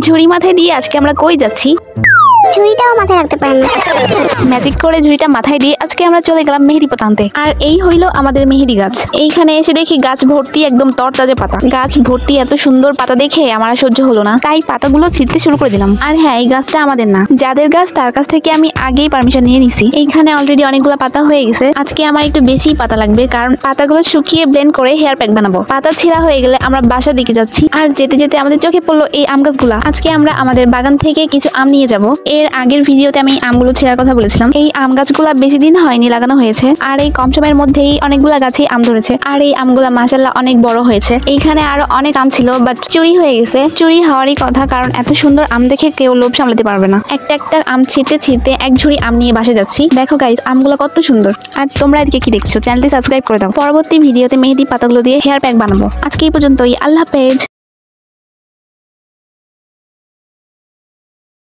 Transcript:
ঝুড়ি মাথায় দিয়ে আজকে আমরা কই যাচ্ছি? ঝুড়িটাও মাথায় রাখতে পারেন না। ম্যাজিক করে ঝুড়িটা মাথায় দিয়ে আজকে আমরা চলে গেলাম মেহেদি পাতা আনতে। আর এই হইলো আমাদের মেহেদি গাছ। এইখানে এসে দেখি গাছ ভর্তি একদম তরতাজা পাতা। গাছ ভর্তি এত সুন্দর পাতা দেখে আমার আর সহ্য হলো না, তাই পাতাগুলো ছিঁড়তে শুরু করে দিলাম। আর হ্যাঁ, এই গাছটা আমাদের না, যাদের গাছ তার কাছ থেকে আমি আগেই পারমিশন নিয়ে নিছি। এইখানে অলরেডি অনেকগুলো পাতা হয়ে গেছে। আজকে আমার একটু বেশি পাতা লাগবে, কারণ পাতাগুলো শুকিয়ে ব্লেন্ড করে হেয়ার প্যাক বানাবো। পাতা ছেঁড়া হয়ে গেলে আমরা বাসা দিকে যাচ্ছি। আর যেতে যেতে আমাদের চোখে পড়লো এই আম গাছগুলা। আজকে আমরা আমাদের বাগান থেকে কিছু আম নিয়ে যাব। এর আগের ভিডিওতে আমি আমগুলো ছেঁড়ার কথা বলেছিলাম। এই আম গাছগুলা বেশি দিন হয়নি লাগানো হয়েছে, আর এই কম সময়ের মধ্যেই অনেকগুলা গাছেই আম ধরেছে। আর এই আমগুলা মাশাআল্লাহ অনেক বড় হয়েছে। এইখানে আরো অনেক আম ছিল, বাট চুরি হয়ে গেছে। চুরি হওয়ারই কথা, কারণ এত সুন্দর আম দেখে কেউ লোভ সামলাতে পারবে না। একটা একটা আম ছিঁড়তে ছিঁড়তে এক ঝুড়ি আম নিয়ে বাসে যাচ্ছি। দেখো গাইস, আমগুলো কত সুন্দর। আর তোমরা এদিকে কি দেখছো? চ্যানেলটি সাবস্ক্রাইব করে দাও। পরবর্তী ভিডিওতে মেহেদি পাতাগুলো দিয়ে হেয়ার প্যাক বানাবো। আজকে এই পর্যন্তই। আল্লাহ হাফেজ।